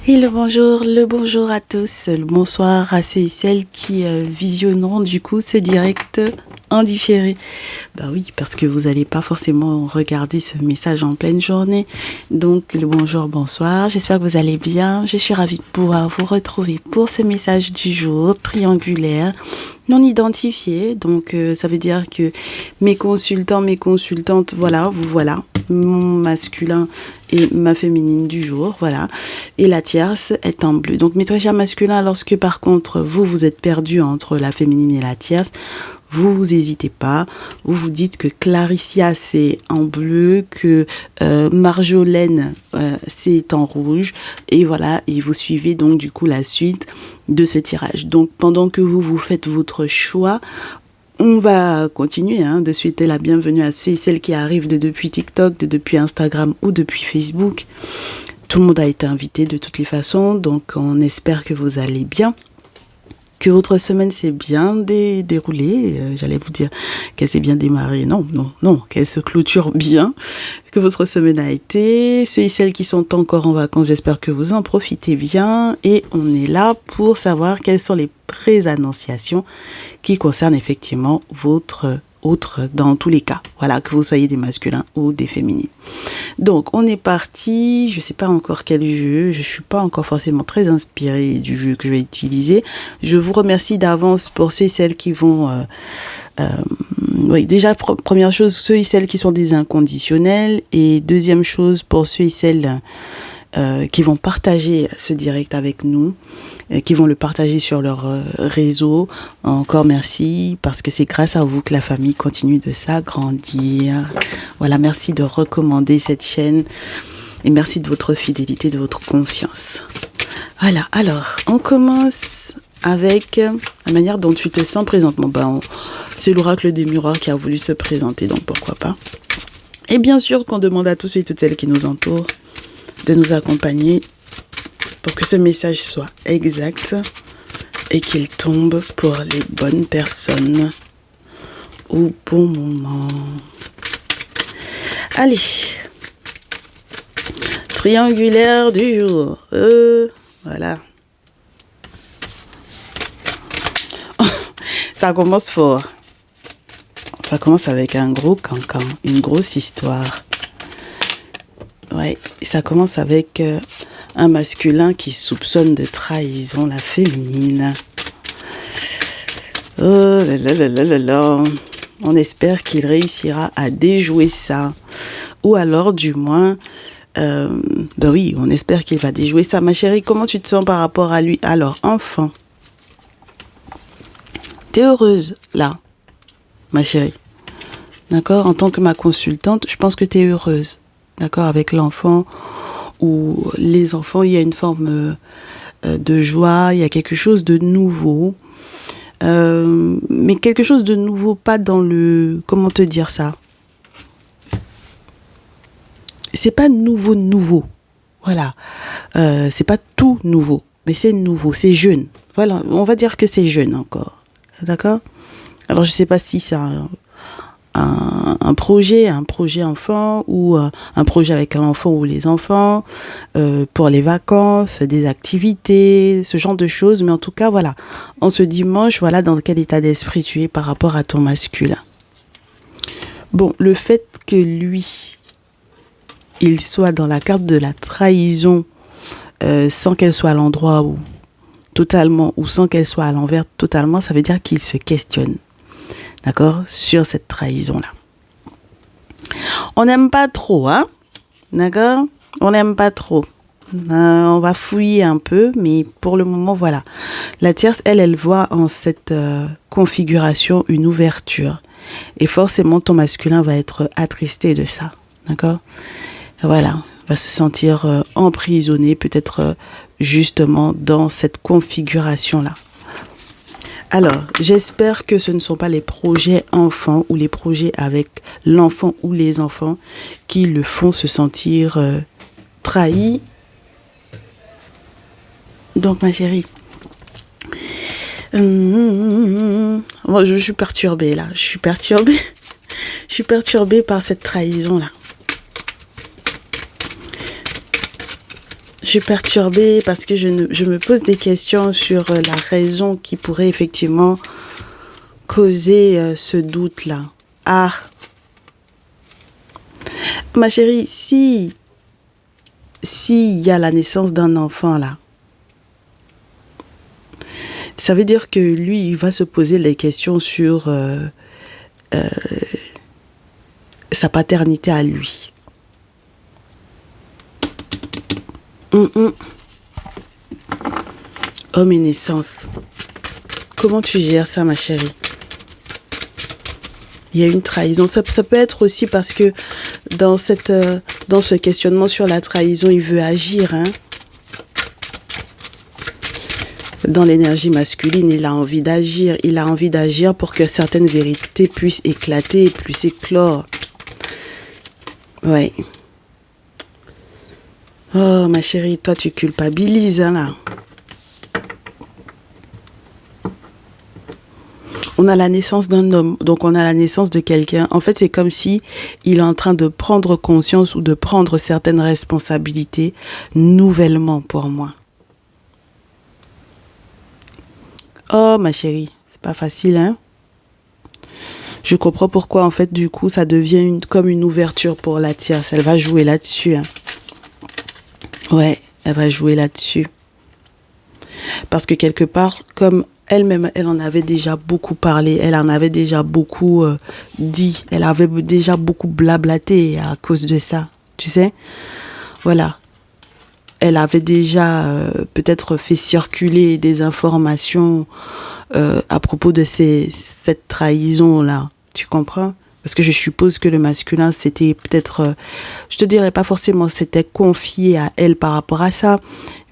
Et le bonjour à tous, le bonsoir à ceux et celles qui visionneront du coup ce direct en différé. Bah oui, parce que vous n'allez pas forcément regarder ce message en pleine journée. Donc le bonjour, bonsoir, j'espère que vous allez bien. Je suis ravie de pouvoir vous retrouver pour ce message du jour triangulaire non identifié. Donc ça veut dire que mes consultants, mes consultantes, voilà, vous voilà, mon masculin et ma féminine du jour, voilà. Et la tierce est en bleu. Donc mes très chers masculins, lorsque par contre vous êtes perdu entre la féminine et la tierce, vous n'hésitez pas, vous vous dites que Claricia c'est en bleu, que Marjolaine c'est en rouge, et voilà, et vous suivez donc du coup la suite de ce tirage. Donc pendant que vous faites votre choix, on va continuer de souhaiter la bienvenue à ceux et celles qui arrivent depuis TikTok, depuis Instagram ou depuis Facebook. Tout le monde a été invité de toutes les façons, donc on espère que vous allez bien, que votre semaine s'est bien déroulée. J'allais vous dire qu'elle s'est bien démarrée. Non, qu'elle se clôture bien, que votre semaine a été. Ceux et celles qui sont encore en vacances, j'espère que vous en profitez bien. Et on est là pour savoir quelles sont les préannonciations qui concernent effectivement votre autre dans tous les cas. Voilà, que vous soyez des masculins ou des féminines. Donc, on est parti. Je sais pas encore quel jeu. Je suis pas encore forcément très inspirée du jeu que je vais utiliser. Je vous remercie d'avance pour ceux et celles qui vont... oui, déjà, première chose, ceux et celles qui sont des inconditionnels. Et deuxième chose, pour ceux et celles qui vont partager ce direct avec nous, qui vont le partager sur leur réseau. Encore merci, parce que c'est grâce à vous que la famille continue de s'agrandir. Voilà, merci de recommander cette chaîne et merci de votre fidélité, de votre confiance. Voilà, alors, on commence avec la manière dont tu te sens présentement. C'est l'oracle des miroirs qui a voulu se présenter, donc pourquoi pas. Et bien sûr qu'on demande à tous et toutes celles qui nous entourent de nous accompagner pour que ce message soit exact et qu'il tombe pour les bonnes personnes au bon moment. Allez, triangulaire du jour. Voilà. Ça commence fort. Ça commence avec un gros cancan, une grosse histoire. Ouais, ça commence avec un masculin qui soupçonne de trahison la féminine. Oh là là là là là là. On espère qu'il réussira à déjouer ça. Ou alors, du moins, oui, on espère qu'il va déjouer ça. Ma chérie, comment tu te sens par rapport à lui? Alors, enfant, t'es heureuse, là, ma chérie. D'accord? En tant que ma consultante, je pense que t'es heureuse. D'accord, avec l'enfant ou les enfants, il y a une forme de joie, il y a quelque chose de nouveau. Mais quelque chose de nouveau, pas dans le... Comment te dire ça? C'est pas nouveau. Voilà. C'est pas tout nouveau, mais c'est nouveau, c'est jeune. Voilà, on va dire que c'est jeune encore. D'accord? Alors, je sais pas si c'est un projet enfant ou un projet avec l'enfant ou les enfants pour les vacances, des activités, ce genre de choses. Mais en tout cas, voilà, en ce dimanche, voilà dans quel état d'esprit tu es par rapport à ton masculin. Bon, le fait que lui, il soit dans la carte de la trahison sans qu'elle soit à l'endroit ou totalement, ou sans qu'elle soit à l'envers totalement, ça veut dire qu'il se questionne. D'accord, sur cette trahison-là. On n'aime pas trop, d'accord? On n'aime pas trop. On va fouiller un peu, mais pour le moment, voilà. La tierce, elle voit en cette configuration une ouverture. Et forcément, ton masculin va être attristé de ça, d'accord? Voilà, va se sentir emprisonné, peut-être justement dans cette configuration-là. Alors, j'espère que ce ne sont pas les projets enfants ou les projets avec l'enfant ou les enfants qui le font se sentir trahi. Donc, ma chérie, moi, je suis perturbée là. Je suis perturbée par cette trahison là. Je suis perturbée parce que je me pose des questions sur la raison qui pourrait effectivement causer ce doute-là. Ah, ma chérie, s'il y a la naissance d'un enfant là, ça veut dire que lui, il va se poser les questions sur sa paternité à lui. Homme et naissance. Comment tu gères ça, ma chérie? Il y a une trahison. Ça peut être aussi parce que dans ce questionnement sur la trahison, il veut agir. Hein? Dans l'énergie masculine, il a envie d'agir. Il a envie d'agir pour que certaines vérités puissent éclater, puissent éclore. Ouais. Oh, ma chérie, toi, tu culpabilises, hein, là. On a la naissance d'un homme, donc on a la naissance de quelqu'un. En fait, c'est comme si il est en train de prendre conscience ou de prendre certaines responsabilités nouvellement pour moi. Oh, ma chérie, c'est pas facile, hein? Je comprends pourquoi, en fait, du coup, ça devient comme une ouverture pour la tierce. Elle va jouer là-dessus, hein. Ouais, elle va jouer là-dessus. Parce que quelque part, comme elle-même, elle en avait déjà beaucoup parlé, elle en avait déjà beaucoup dit, elle avait déjà beaucoup blablaté à cause de ça, tu sais. Voilà. Elle avait déjà peut-être fait circuler des informations à propos de cette trahison-là, tu comprends? Parce que je suppose que le masculin, c'était peut-être, je te dirais pas forcément, c'était confié à elle par rapport à ça,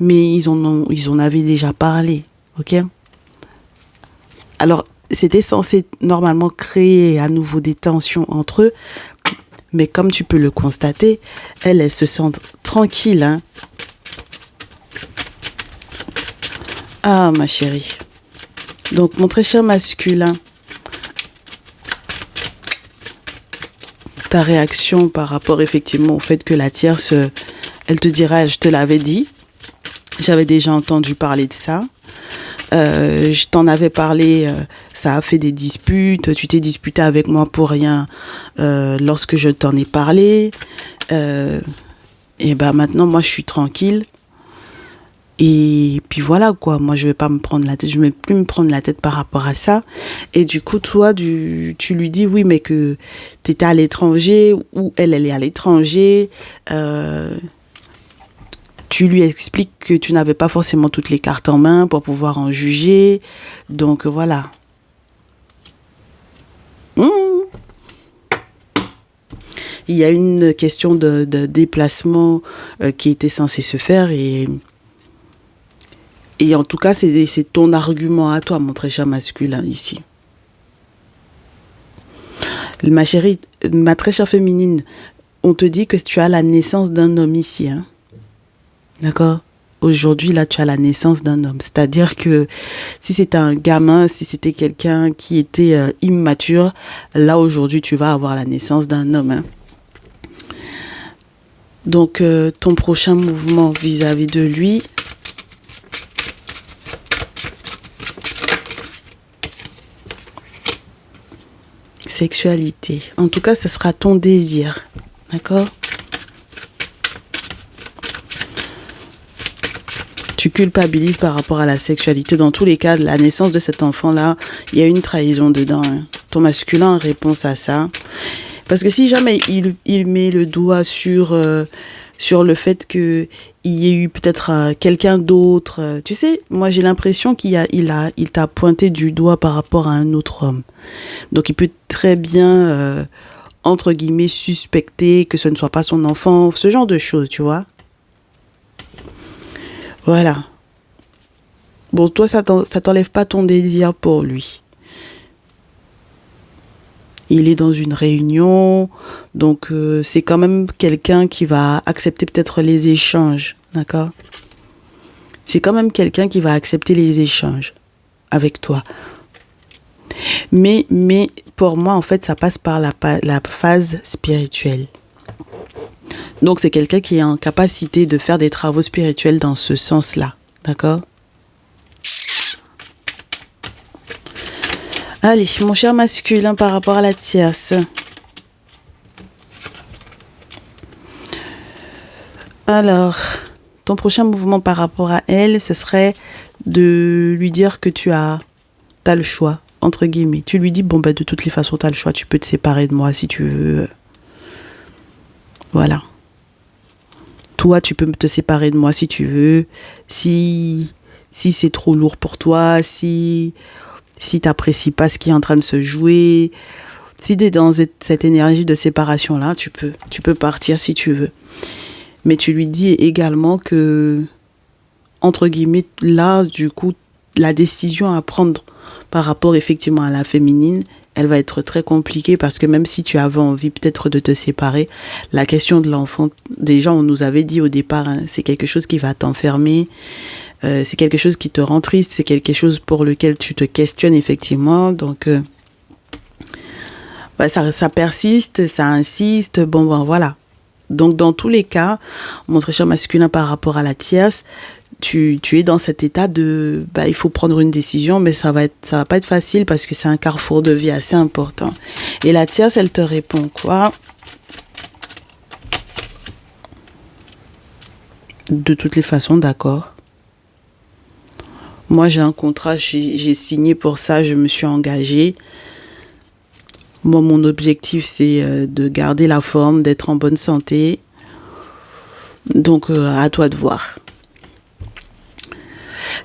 mais ils en avaient déjà parlé, ok? Alors, c'était censé normalement créer à nouveau des tensions entre eux, mais comme tu peux le constater, elle se sent tranquille, hein? Ah, ma chérie. Donc, mon très cher masculin, ta réaction par rapport effectivement au fait que la tierce, elle te dira, je te l'avais dit, j'avais déjà entendu parler de ça, je t'en avais parlé, ça a fait des disputes, tu t'es disputé avec moi pour rien lorsque je t'en ai parlé, et ben maintenant moi je suis tranquille. Et puis voilà quoi, moi je vais pas me prendre la tête, je vais plus me prendre la tête par rapport à ça. Et du coup toi tu lui dis oui mais que tu étais à l'étranger ou elle est à l'étranger. Tu lui expliques que tu n'avais pas forcément toutes les cartes en main pour pouvoir en juger. Donc voilà. Il y a une question de déplacement qui était censée se faire et en tout cas, c'est ton argument à toi, mon très cher masculin, ici. Ma chérie, ma très chère féminine, on te dit que tu as la naissance d'un homme ici. Hein? D'accord? Aujourd'hui, là, tu as la naissance d'un homme. C'est-à-dire que si c'était un gamin, si c'était quelqu'un qui était immature, là, aujourd'hui, tu vas avoir la naissance d'un homme. Hein? Donc, ton prochain mouvement vis-à-vis de lui, sexualité. En tout cas, ce sera ton désir. D'accord? Tu culpabilises par rapport à la sexualité. Dans tous les cas, la naissance de cet enfant-là, il y a une trahison dedans. Hein. Ton masculin en réponse à ça. Parce que si jamais il met le doigt sur le fait qu'il y ait eu peut-être quelqu'un d'autre. Tu sais, moi j'ai l'impression il t'a pointé du doigt par rapport à un autre homme. Donc il peut très bien, entre guillemets, suspecter que ce ne soit pas son enfant, ce genre de choses, tu vois. Voilà. Bon, toi, ça t'enlève pas ton désir pour lui. Il est dans une réunion, donc c'est quand même quelqu'un qui va accepter peut-être les échanges, d'accord? C'est quand même quelqu'un qui va accepter les échanges avec toi. Mais pour moi, en fait, ça passe par la phase spirituelle. Donc, c'est quelqu'un qui est en capacité de faire des travaux spirituels dans ce sens-là. D'accord? Allez, mon cher masculin, par rapport à la tierce. Alors, ton prochain mouvement par rapport à elle, ce serait de lui dire que tu as le choix, entre guillemets. Tu lui dis, bon, ben, de toutes les façons, tu as le choix. Tu peux te séparer de moi si tu veux. Voilà. Toi, tu peux te séparer de moi si tu veux. Si c'est trop lourd pour toi, si t'apprécies pas ce qui est en train de se jouer, si t'es dans cette énergie de séparation-là, tu peux partir si tu veux. Mais tu lui dis également que, entre guillemets, là, du coup, la décision à prendre par rapport effectivement à la féminine, elle va être très compliquée parce que même si tu avais envie peut-être de te séparer, la question de l'enfant, déjà on nous avait dit au départ, hein, c'est quelque chose qui va t'enfermer, c'est quelque chose qui te rend triste, c'est quelque chose pour lequel tu te questionnes effectivement, donc ça persiste, ça insiste, bon voilà. Donc dans tous les cas, mon très cher masculin par rapport à la tierce, tu es dans cet état de il faut prendre une décision, mais ça va pas être facile parce que c'est un carrefour de vie assez important. Et la tierce, elle te répond quoi? De toutes les façons, d'accord. Moi, j'ai un contrat, j'ai signé pour ça, je me suis engagée. Moi, mon objectif, c'est de garder la forme, d'être en bonne santé. Donc, à toi de voir.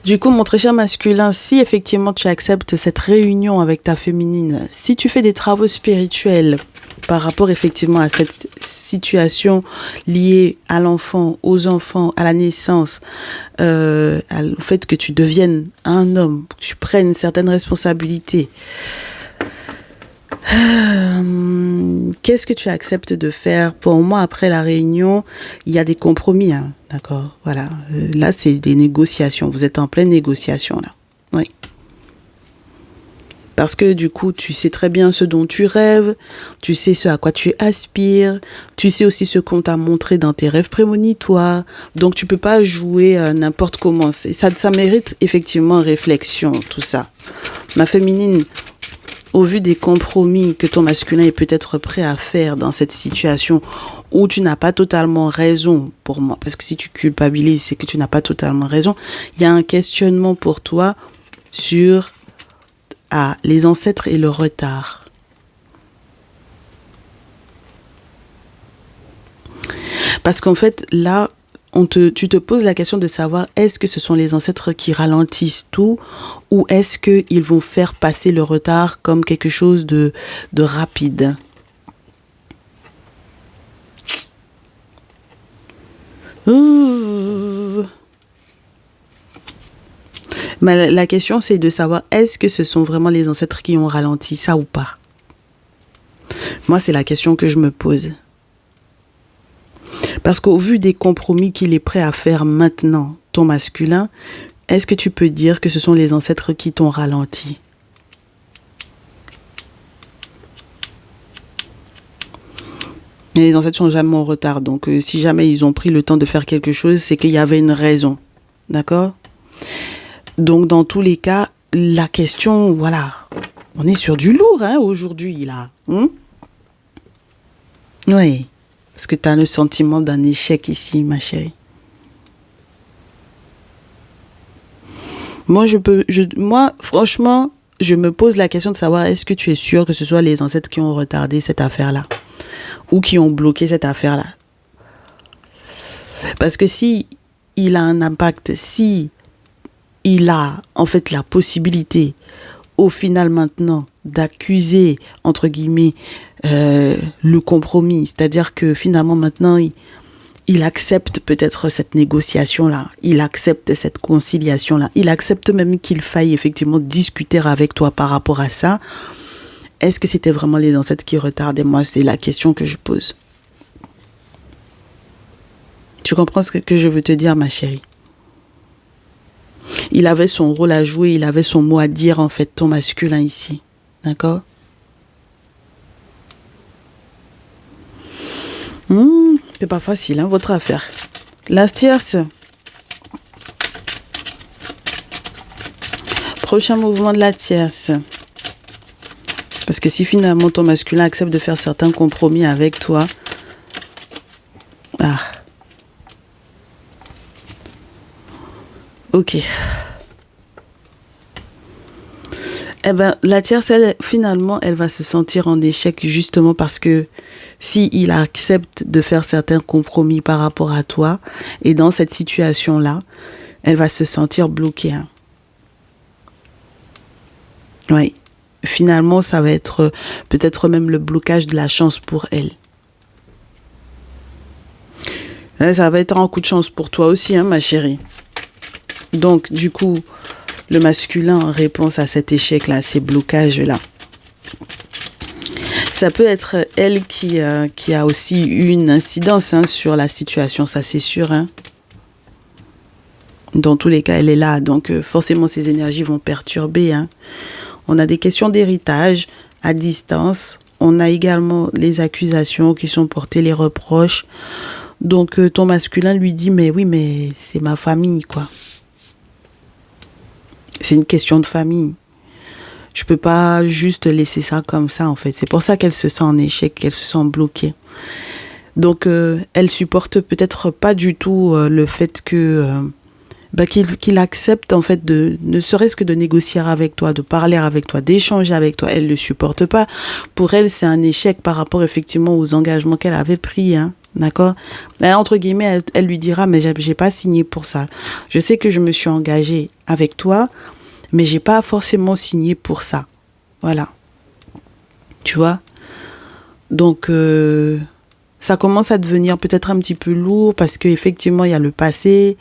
Du coup, mon très cher masculin, si effectivement tu acceptes cette réunion avec ta féminine, si tu fais des travaux spirituels par rapport effectivement à cette situation liée à l'enfant, aux enfants, à la naissance, au fait que tu deviennes un homme, que tu prennes certaines responsabilités, qu'est-ce que tu acceptes de faire? Pour moi, après la réunion, il y a des compromis, hein, d'accord? Voilà. Là, c'est des négociations. Vous êtes en pleine négociation, là. Oui. Parce que du coup, tu sais très bien ce dont tu rêves, tu sais ce à quoi tu aspires, tu sais aussi ce qu'on t'a montré dans tes rêves prémonitoires. Donc, tu peux pas jouer n'importe comment. Ça mérite effectivement réflexion, tout ça. Ma féminine, au vu des compromis que ton masculin est peut-être prêt à faire dans cette situation où tu n'as pas totalement raison pour moi, parce que si tu culpabilises, c'est que tu n'as pas totalement raison, il y a un questionnement pour toi sur les ancêtres et le retard. Parce qu'en fait, là, tu te poses la question de savoir est-ce que ce sont les ancêtres qui ralentissent tout ou est-ce qu'ils vont faire passer le retard comme quelque chose de rapide. Mais la question c'est de savoir est-ce que ce sont vraiment les ancêtres qui ont ralenti ça ou pas. Moi c'est la question que je me pose. Parce qu'au vu des compromis qu'il est prêt à faire maintenant, ton masculin, est-ce que tu peux dire que ce sont les ancêtres qui t'ont ralenti? Et les ancêtres sont jamais en retard. Donc, si jamais ils ont pris le temps de faire quelque chose, c'est qu'il y avait une raison. D'accord? Donc, dans tous les cas, la question, voilà. On est sur du lourd, hein, aujourd'hui, là. Oui. Parce que tu as le sentiment d'un échec ici, ma chérie. Moi, franchement, je me pose la question de savoir est-ce que tu es sûr que ce soit les ancêtres qui ont retardé cette affaire-là ou qui ont bloqué cette affaire-là. Parce que si il a un impact, si il a en fait la possibilité au final maintenant d'accuser, entre guillemets, le compromis. C'est-à-dire que finalement maintenant, il accepte peut-être cette négociation-là. Il accepte cette conciliation-là. Il accepte même qu'il faille effectivement discuter avec toi par rapport à ça. Est-ce que c'était vraiment les ancêtres qui retardaient? Moi, c'est la question que je pose. Tu comprends ce que je veux te dire, ma chérie? Il avait son rôle à jouer, il avait son mot à dire, en fait, ton masculin ici. D'accord? C'est pas facile, hein, votre affaire. La tierce. Prochain mouvement de la tierce. Parce que si finalement ton masculin accepte de faire certains compromis avec toi, ah, ok. Eh ben, la tierce, elle, finalement, elle va se sentir en échec justement parce que si il accepte de faire certains compromis par rapport à toi, et dans cette situation-là, elle va se sentir bloquée. Hein. Oui. Finalement, ça va être peut-être même le blocage de la chance pour elle. Ça va être un coup de chance pour toi aussi, hein, ma chérie. Donc, du coup, le masculin en réponse à cet échec-là, à ces blocages-là. Ça peut être elle qui a aussi eu une incidence hein, sur la situation, ça c'est sûr. Hein. Dans tous les cas, elle est là, donc forcément ces énergies vont perturber. Hein. On a des questions d'héritage à distance. On a également les accusations qui sont portées, les reproches. Donc ton masculin lui dit, mais oui, mais c'est ma famille, quoi. C'est une question de famille. Je peux pas juste laisser ça comme ça, en fait. C'est pour ça qu'elle se sent en échec, qu'elle se sent bloquée. Donc, elle supporte peut-être pas du tout le fait que qu'il accepte, en fait, ne serait-ce que de négocier avec toi, de parler avec toi, d'échanger avec toi. Elle le supporte pas. Pour elle, c'est un échec par rapport, effectivement, aux engagements qu'elle avait pris, hein. D'accord? Et, entre guillemets, elle lui dira, mais j'ai pas signé pour ça. Je sais que je me suis engagée avec toi, mais j'ai pas forcément signé pour ça. Voilà. Tu vois? Donc, ça commence à devenir peut-être un petit peu lourd parce qu'effectivement, il y a le passé,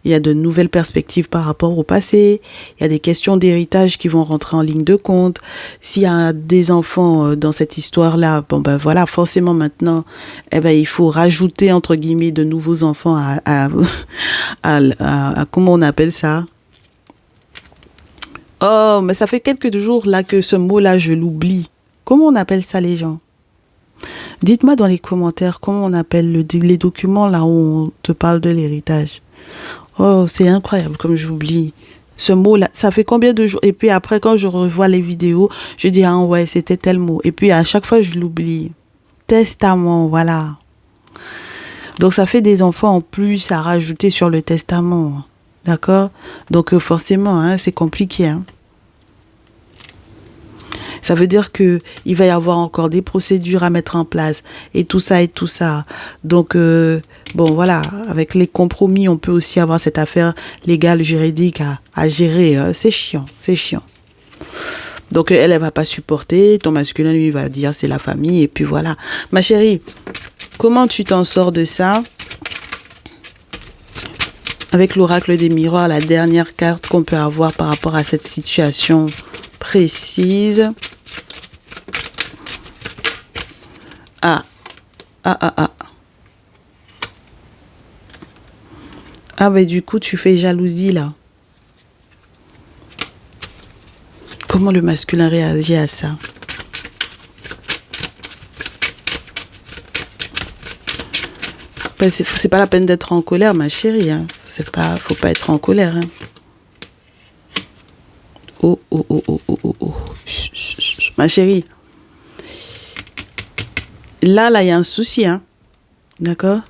il y a de nouvelles perspectives par rapport au passé, il y a des questions d'héritage qui vont rentrer en ligne de compte. S'il y a des enfants dans cette histoire-là, bon ben voilà, forcément maintenant, il faut rajouter entre guillemets de nouveaux enfants à comment on appelle ça? Oh, mais ça fait quelques jours là que ce mot-là, je l'oublie. Comment on appelle ça les gens? Dites-moi dans les commentaires comment on appelle les documents là où on te parle de l'héritage. Oh, c'est incroyable comme j'oublie. Ce mot-là, ça fait combien de jours? Et puis après, quand je revois les vidéos, je dis, ah ouais, c'était tel mot. Et puis à chaque fois, je l'oublie. Testament, voilà. Donc ça fait des enfants en plus à rajouter sur le testament. D'accord? Donc forcément, hein, c'est compliqué. Hein. Ça veut dire que il va y avoir encore des procédures à mettre en place et tout ça et tout ça. Donc bon voilà, avec les compromis, on peut aussi avoir cette affaire légale juridique à gérer. C'est chiant, c'est chiant. Donc elle va pas supporter. Ton masculin lui va dire c'est la famille et puis voilà. Ma chérie, comment tu t'en sors de ça? Avec l'oracle des miroirs, la dernière carte qu'on peut avoir par rapport à cette situation précise. Ah. Ah, ben du coup, tu fais jalousie, là. Comment le masculin réagit à ça? Ben, c'est pas la peine d'être en colère, ma chérie. Hein. Faut pas être en colère. Hein. Oh. Chut, chut, chut. Ma chérie. Là, il y a un souci. Hein. D'accord?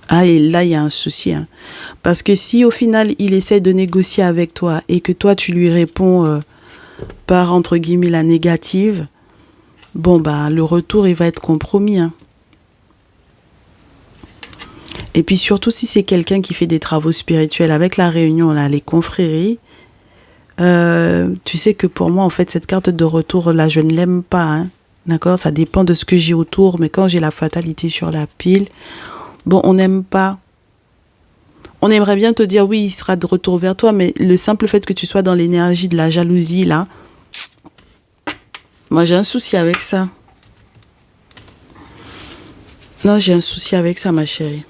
Ah, et là, il y a un souci. Hein. Parce que si, au final, il essaie de négocier avec toi et que toi, tu lui réponds par, entre guillemets, la négative, bon, bah, le retour, il va être compromis. Hein. Et puis, surtout, si c'est quelqu'un qui fait des travaux spirituels avec la réunion, là, les confréries, tu sais que pour moi, en fait, cette carte de retour, là, je ne l'aime pas. Hein. D'accord? Ça dépend de ce que j'ai autour. Mais quand j'ai la fatalité sur la pile, bon, on n'aime pas. On aimerait bien te dire, oui, il sera de retour vers toi, mais le simple fait que tu sois dans l'énergie de la jalousie, là, moi, j'ai un souci avec ça. Non, j'ai un souci avec ça, ma chérie.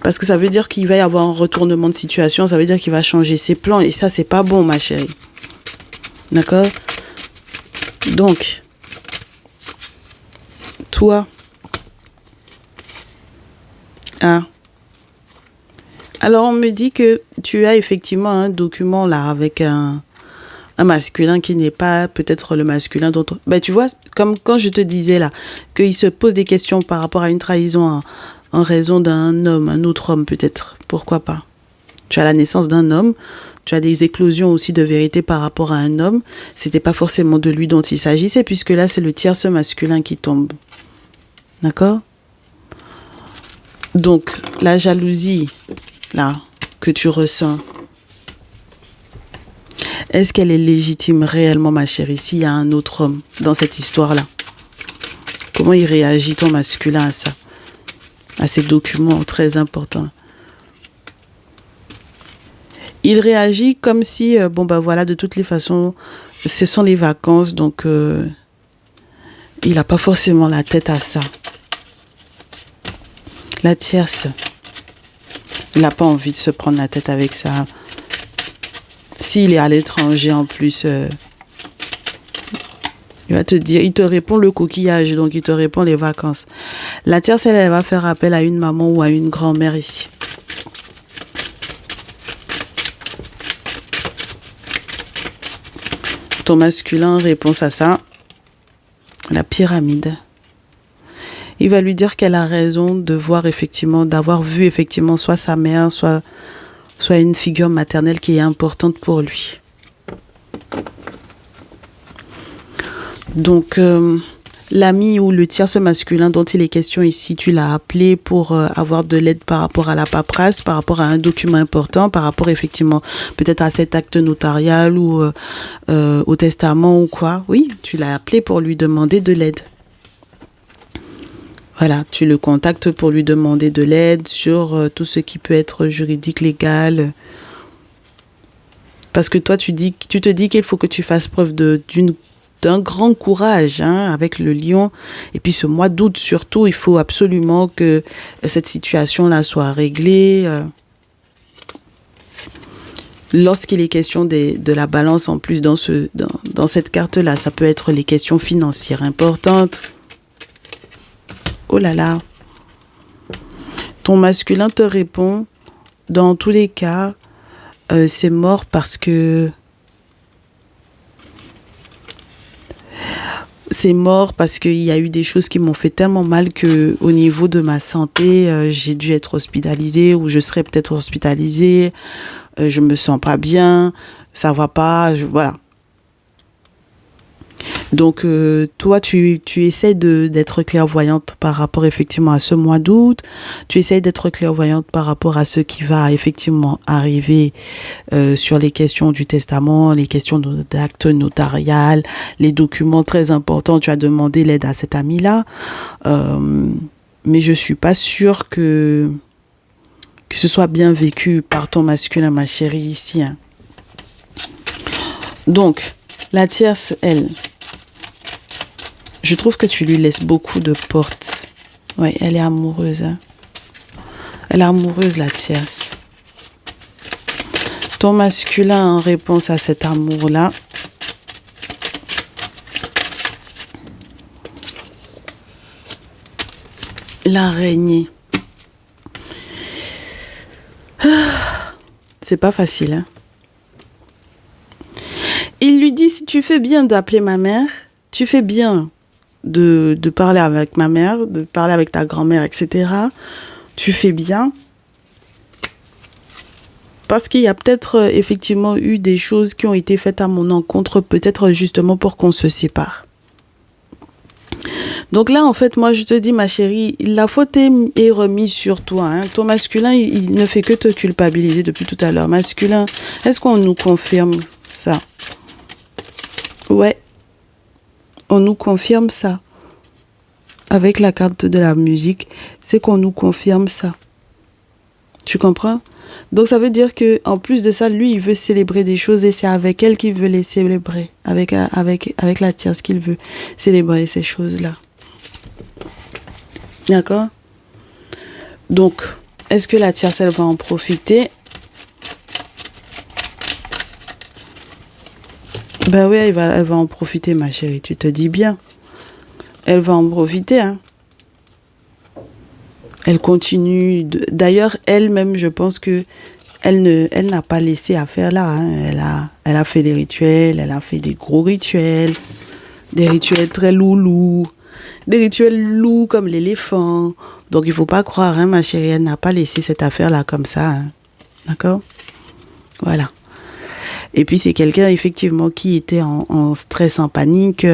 Parce que ça veut dire qu'il va y avoir un retournement de situation, ça veut dire qu'il va changer ses plans, et ça, c'est pas bon, ma chérie. D'accord? Donc, toi, ah, alors on me dit que tu as effectivement un document là avec un masculin qui n'est pas peut-être le masculin dont... Ben, tu vois, comme quand je te disais là, qu'il se pose des questions par rapport à une trahison en raison d'un homme, un autre homme peut-être, pourquoi pas. Tu as la naissance d'un homme, tu as des éclosions aussi de vérité par rapport à un homme, c'était pas forcément de lui dont il s'agissait, puisque là c'est le tierce masculin qui tombe. D'accord ? Donc, la jalousie, là, que tu ressens, est-ce qu'elle est légitime réellement, ma chérie, s'il y a un autre homme dans cette histoire-là? Comment il réagit, ton masculin, à ça? À ces documents très importants. Il réagit comme si, bon, ben voilà, de toutes les façons, ce sont les vacances, donc il n'a pas forcément la tête à ça. La tierce, il n'a pas envie de se prendre la tête avec ça. S'il est à l'étranger en plus, il va te dire, il te répond le coquillage, donc il te répond les vacances. La tierce, elle va faire appel à une maman ou à une grand-mère ici. Ton masculin, réponse à ça, la pyramide. Il va lui dire qu'elle a raison de voir effectivement, d'avoir vu effectivement soit sa mère, soit une figure maternelle qui est importante pour lui. Donc, l'ami ou le tierce masculin dont il est question ici, tu l'as appelé pour avoir de l'aide par rapport à la paperasse, par rapport à un document important, par rapport effectivement peut-être à cet acte notarial ou au testament ou quoi. Oui, tu l'as appelé pour lui demander de l'aide. Voilà, tu le contactes pour lui demander de l'aide sur tout ce qui peut être juridique, légal. Parce que toi, tu te dis qu'il faut que tu fasses preuve d'un grand courage avec le lion. Et puis ce mois d'août, surtout, il faut absolument que cette situation-là soit réglée. Lorsqu'il est question de la balance, en plus, dans cette carte-là, ça peut être les questions financières importantes. Oh là là. Ton masculin te répond, dans tous les cas, c'est mort parce que... C'est mort parce qu'il y a eu des choses qui m'ont fait tellement mal que au niveau de ma santé, j'ai dû être hospitalisée ou je serais peut-être hospitalisée. Je me sens pas bien, ça va pas, voilà. Donc, toi, tu essaies d'être clairvoyante par rapport effectivement à ce mois d'août. Tu essaies d'être clairvoyante par rapport à ce qui va effectivement arriver sur les questions du testament, les questions d'actes notarial, les documents très importants. Tu as demandé l'aide à cet ami-là. Mais je suis pas sûre que ce soit bien vécu par ton masculin, ma chérie, ici. Donc, la tierce, elle... Je trouve que tu lui laisses beaucoup de portes. Oui, elle est amoureuse. Elle est amoureuse, la tierce. Ton masculin, en réponse à cet amour-là, l'araignée. C'est pas facile. Il lui dit, si tu fais bien d'appeler ma mère, tu fais bien de parler avec ma mère, de parler avec ta grand-mère, etc. Tu fais bien. Parce qu'il y a peut-être effectivement eu des choses qui ont été faites à mon encontre, peut-être justement pour qu'on se sépare. Donc là, en fait, moi, je te dis, ma chérie, la faute est remise sur toi. Ton masculin, il ne fait que te culpabiliser depuis tout à l'heure. Masculin, est-ce qu'on nous confirme ça? Ouais. On nous confirme ça. Avec la carte de la musique, c'est qu'on nous confirme ça. Tu comprends? Donc ça veut dire que en plus de ça, lui, il veut célébrer des choses et c'est avec elle qu'il veut les célébrer. Avec la tierce qu'il veut célébrer ces choses-là. D'accord? Donc, est-ce que la tierce, elle va en profiter? Ben oui, elle va en profiter, ma chérie, tu te dis bien. Elle va en profiter, hein. Elle continue. D'ailleurs, elle-même, je pense que elle n'a pas laissé affaire là, hein. Elle a fait des rituels, elle a fait des gros rituels, des rituels très loulous, des rituels lourds comme l'éléphant. Donc, il faut pas croire, hein, ma chérie, elle n'a pas laissé cette affaire-là comme ça, hein. D'accord? Voilà. Et puis, c'est quelqu'un, effectivement, qui était en stress, en panique.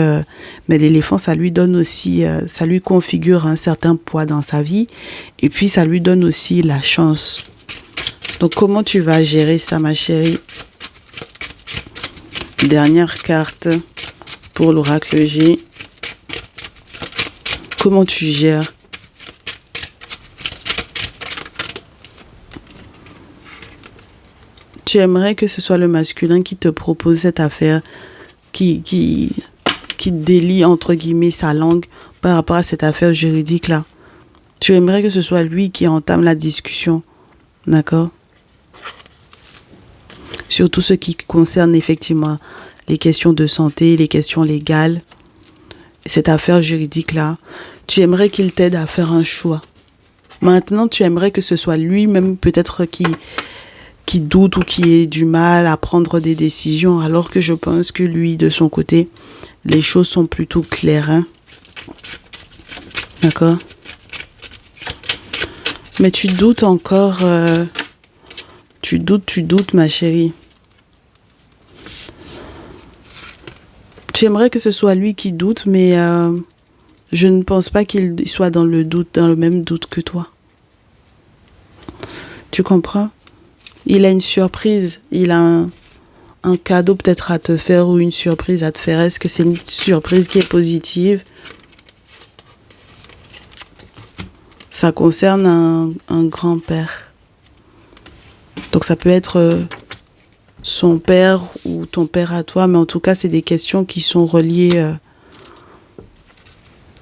Mais l'éléphant, ça lui donne aussi, ça lui configure un certain poids dans sa vie. Et puis, ça lui donne aussi la chance. Donc, comment tu vas gérer ça, ma chérie? Dernière carte pour l'oracle G. Comment tu gères? Tu aimerais que ce soit le masculin qui te propose cette affaire, qui délie, entre guillemets, sa langue par rapport à cette affaire juridique-là. Tu aimerais que ce soit lui qui entame la discussion. D'accord? Surtout ce qui concerne effectivement les questions de santé, les questions légales. Cette affaire juridique-là, tu aimerais qu'il t'aide à faire un choix. Maintenant, tu aimerais que ce soit lui-même peut-être qui doute ou qui ait du mal à prendre des décisions, alors que je pense que lui, de son côté, les choses sont plutôt claires, hein? D'accord? Mais tu doutes encore, tu doutes, ma chérie. Tu aimerais que ce soit lui qui doute, mais je ne pense pas qu'il soit dans le doute, dans le même doute que toi. Tu comprends? Il a une surprise, il a un cadeau peut-être à te faire ou une surprise à te faire. Est-ce que c'est une surprise qui est positive? Ça concerne un grand-père. Donc ça peut être son père ou ton père à toi, mais en tout cas, c'est des questions qui sont reliées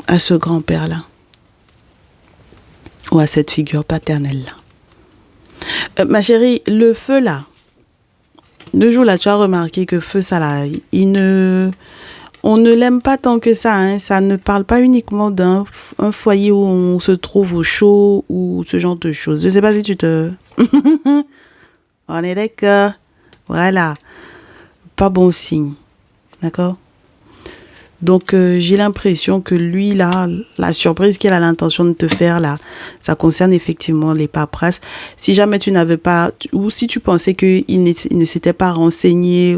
à ce grand-père-là ou à cette figure paternelle-là. Ma chérie, le feu là, le jour là, tu as remarqué que feu ça là, on ne l'aime pas tant que ça, hein. Ça ne parle pas uniquement d'un foyer où on se trouve au chaud ou ce genre de choses. Je sais pas si tu te... On est d'accord. Voilà. Pas bon signe. D'accord? Donc, j'ai l'impression que lui, là, la surprise qu'il a l'intention de te faire, là, ça concerne effectivement les paperasses. Si jamais tu n'avais pas, ou si tu pensais qu'il ne s'était pas renseigné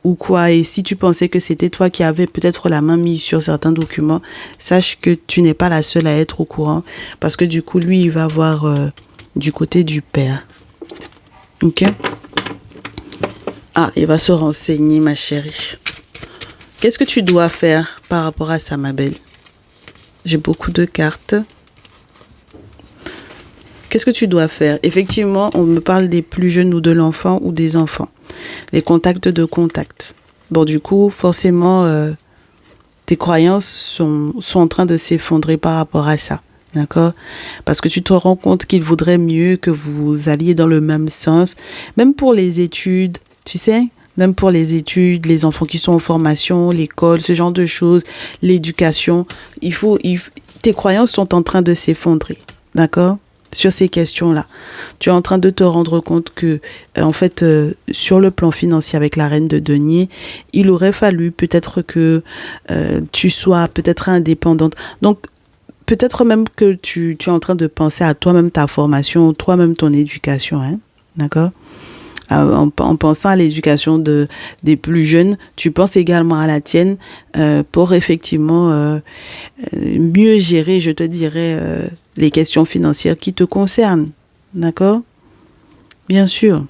ou quoi, et si tu pensais que c'était toi qui avais peut-être la main mise sur certains documents, sache que tu n'es pas la seule à être au courant, parce que du coup, lui, il va voir du côté du père. Ok? Ah, il va se renseigner, ma chérie. Qu'est-ce que tu dois faire par rapport à ça, ma belle? J'ai beaucoup de cartes. Qu'est-ce que tu dois faire? Effectivement, on me parle des plus jeunes ou de l'enfant ou des enfants. Les contacts de contact. Bon, du coup, forcément, tes croyances sont en train de s'effondrer par rapport à ça. D'accord? Parce que tu te rends compte qu'il vaudrait mieux que vous alliez dans le même sens. Même pour les études, tu sais? Même pour les études, les enfants qui sont en formation, l'école, ce genre de choses, l'éducation. Tes croyances sont en train de s'effondrer. D'accord? Sur ces questions-là. Tu es en train de te rendre compte que, en fait, sur le plan financier avec la reine de denier, il aurait fallu peut-être que tu sois peut-être indépendante. Donc, peut-être même que tu es en train de penser à toi-même ta formation, toi-même ton éducation. Hein? D'accord? En pensant à l'éducation des plus jeunes, tu penses également à la tienne pour effectivement mieux gérer, je te dirais, les questions financières qui te concernent. D'accord? Bien sûr.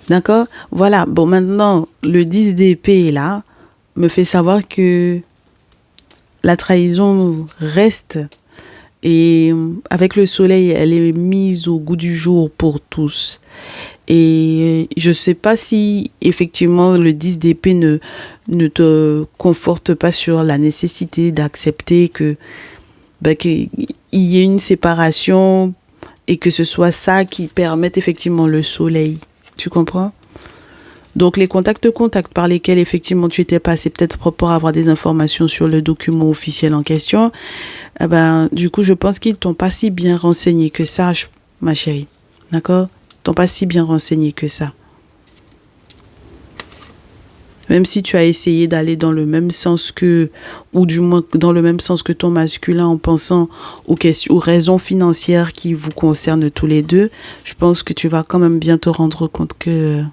D'accord? Voilà. Bon, maintenant, le 10 d'épée est là, me fait savoir que la trahison reste. Et avec le soleil, elle est mise au goût du jour pour tous. Et je ne sais pas si effectivement le 10 d'épée ne te conforte pas sur la nécessité d'accepter qu'il y ait une séparation et que ce soit ça qui permette effectivement le soleil. Tu comprends? Donc, les contacts par lesquels, effectivement, tu étais passé, peut-être pour avoir des informations sur le document officiel en question, eh ben, du coup, je pense qu'ils t'ont pas si bien renseigné que ça, ma chérie. D'accord? Ils t'ont pas si bien renseigné que ça. Même si tu as essayé d'aller dans le même sens que, ou du moins dans le même sens que ton masculin en pensant aux raisons financières qui vous concernent tous les deux, je pense que tu vas quand même bien te rendre compte que,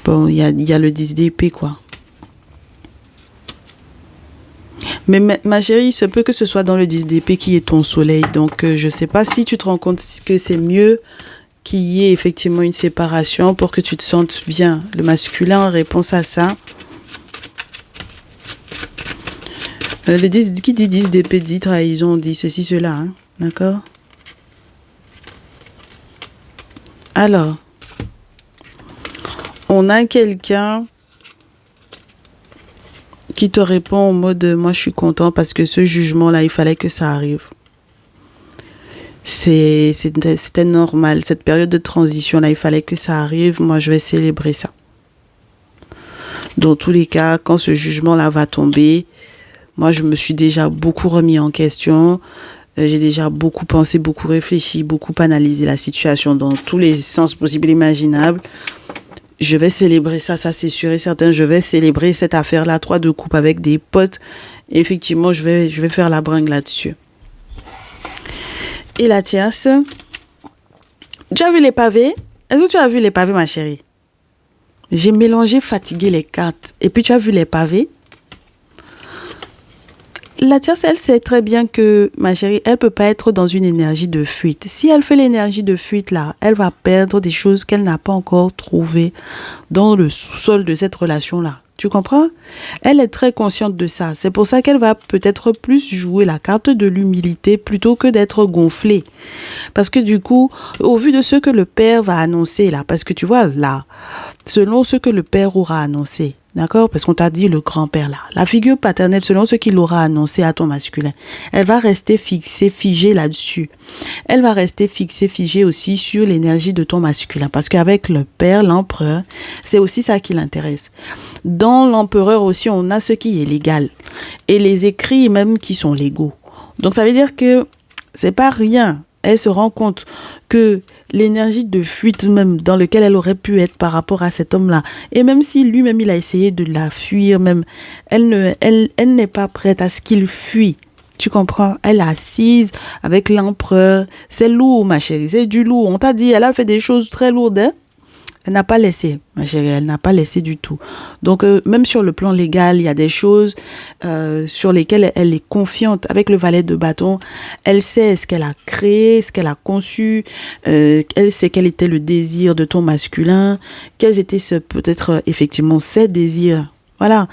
bon, il y a le 10 d'épée, quoi. Mais ma chérie, il se peut que ce soit dans le 10 d'épée qui est ton soleil. Donc, je sais pas si tu te rends compte que c'est mieux qu'il y ait effectivement une séparation pour que tu te sentes bien. Le masculin en réponse à ça. Le 10, qui dit 10 d'épée dit trahison, dit ceci, cela. Hein, d'accord? Alors, on a quelqu'un qui te répond en mode « moi je suis content parce que ce jugement-là, il fallait que ça arrive ». C'était normal. Cette période de transition-là, il fallait que ça arrive. Moi, je vais célébrer ça. Dans tous les cas, quand ce jugement-là va tomber, moi, je me suis déjà beaucoup remis en question. J'ai déjà beaucoup pensé, beaucoup réfléchi, beaucoup analysé la situation dans tous les sens possibles et imaginables. Je vais célébrer ça, ça c'est sûr et certain. Je vais célébrer cette affaire-là, 3 de coupe avec des potes. Et effectivement, je vais faire la bringue là-dessus. Et la tierce, tu as vu les pavés? Est-ce que tu as vu les pavés, ma chérie? J'ai mélangé, fatigué les cartes. Et puis, tu as vu les pavés? La tierce, elle sait très bien que, ma chérie, elle ne peut pas être dans une énergie de fuite. Si elle fait l'énergie de fuite, là, elle va perdre des choses qu'elle n'a pas encore trouvées dans le sous-sol de cette relation-là. Tu comprends? Elle est très consciente de ça. C'est pour ça qu'elle va peut-être plus jouer la carte de l'humilité plutôt que d'être gonflée. Parce que du coup, au vu de ce que le père va annoncer là, parce que tu vois là, selon ce que le père aura annoncé, d'accord? Parce qu'on t'a dit le grand-père là, la figure paternelle, selon ce qu'il aura annoncé à ton masculin, elle va rester fixée, figée là-dessus. Elle va rester fixée, figée aussi sur l'énergie de ton masculin. Parce qu'avec le père, l'empereur, c'est aussi ça qui l'intéresse. Dans l'empereur aussi, on a ce qui est légal. Et les écrits même qui sont légaux. Donc ça veut dire que c'est pas rien. Elle se rend compte que l'énergie de fuite même dans laquelle elle aurait pu être par rapport à cet homme-là, et même si lui-même il a essayé de la fuir, même elle n'est pas prête à ce qu'il fuit. Tu comprends? Elle est assise avec l'empereur. C'est lourd, ma chérie. C'est du lourd. On t'a dit, elle a fait des choses très lourdes. Hein? Elle n'a pas laissé, ma chérie. Elle n'a pas laissé du tout. Donc, même sur le plan légal, il y a des choses sur lesquelles elle est confiante. Avec le valet de bâton, elle sait ce qu'elle a créé, ce qu'elle a conçu. Elle sait quel était le désir de ton masculin. Quels étaient peut-être effectivement ses désirs. Voilà.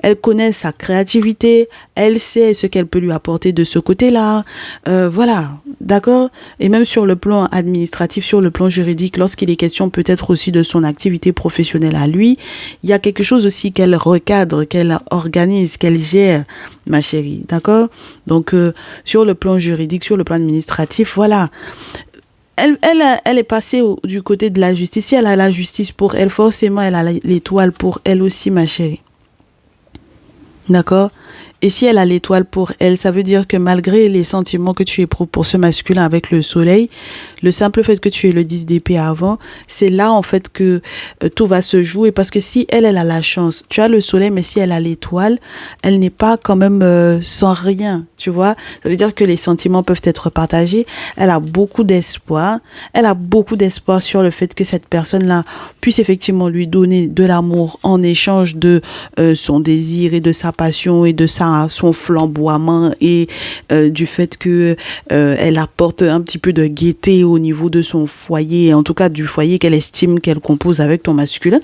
Elle connaît sa créativité, elle sait ce qu'elle peut lui apporter de ce côté-là. Voilà, d'accord? Et même sur le plan administratif, sur le plan juridique, lorsqu'il est question peut-être aussi de son activité professionnelle à lui, il y a quelque chose aussi qu'elle recadre, qu'elle organise, qu'elle gère, ma chérie, d'accord? Donc, sur le plan juridique, sur le plan administratif, voilà. Elle est passée du côté de la justice. Si elle a la justice pour elle, forcément, elle a l'étoile pour elle aussi, ma chérie. D'accord? Et si elle a l'étoile pour elle, ça veut dire que malgré les sentiments que tu éprouves pour ce masculin avec le soleil, le simple fait que tu aies le 10 d'épée avant, c'est là en fait que tout va se jouer. Parce que si elle a la chance, tu as le soleil, mais si elle a l'étoile, elle n'est pas quand même sans rien, tu vois. Ça veut dire que les sentiments peuvent être partagés. Elle a beaucoup d'espoir. Elle a beaucoup d'espoir sur le fait que cette personne-là puisse effectivement lui donner de l'amour en échange de son désir et de sa passion et de son flamboiement et du fait que elle apporte un petit peu de gaieté au niveau de son foyer, en tout cas du foyer qu'elle estime qu'elle compose avec ton masculin.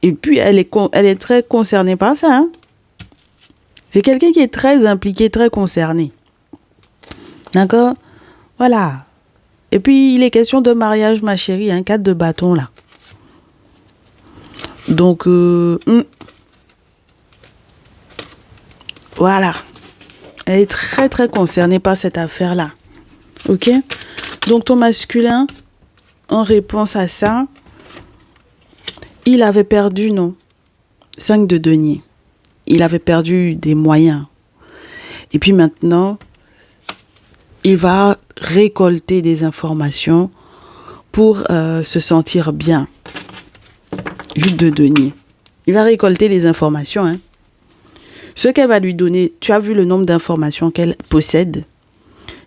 Et puis elle est très concernée par ça. Hein? C'est quelqu'un qui est très impliqué, très concerné. D'accord? Voilà. Et puis il est question de mariage, ma chérie, un 4 de bâton là. Donc voilà. Elle est très très concernée par cette affaire-là. Ok? Donc ton masculin, en réponse à ça, il avait perdu, non, 5 de denier. Il avait perdu des moyens. Et puis maintenant, il va récolter des informations pour se sentir bien. 8 de denier. Il va récolter des informations. Hein. Ce qu'elle va lui donner, tu as vu le nombre d'informations qu'elle possède,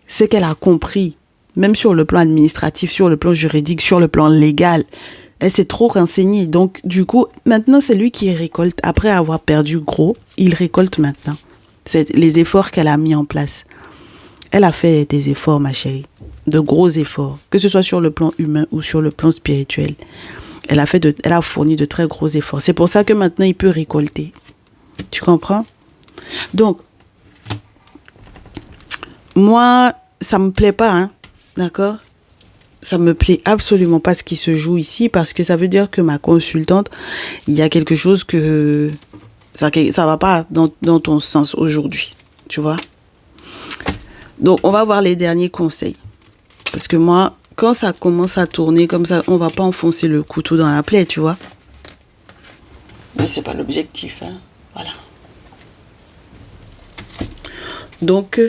ce qu'elle a compris, même sur le plan administratif, sur le plan juridique, sur le plan légal. Elle s'est trop renseignée. Donc, du coup, maintenant, c'est lui qui récolte. Après avoir perdu gros, il récolte maintenant. C'est les efforts qu'elle a mis en place. Elle a fait des efforts, ma chérie. De gros efforts. Que ce soit sur le plan humain ou sur le plan spirituel. Elle a fourni de très gros efforts. C'est pour ça que maintenant, il peut récolter. Tu comprends? Donc, moi, ça me plaît pas, hein. D'accord? Ça me plaît absolument pas ce qui se joue ici parce que ça veut dire que ma consultante, il y a quelque chose que ça va pas dans ton sens aujourd'hui. Tu vois? Donc, on va voir les derniers conseils. Parce que moi, quand ça commence à tourner comme ça, on va pas enfoncer le couteau dans la plaie, tu vois. Mais c'est pas l'objectif, hein. Voilà. Donc,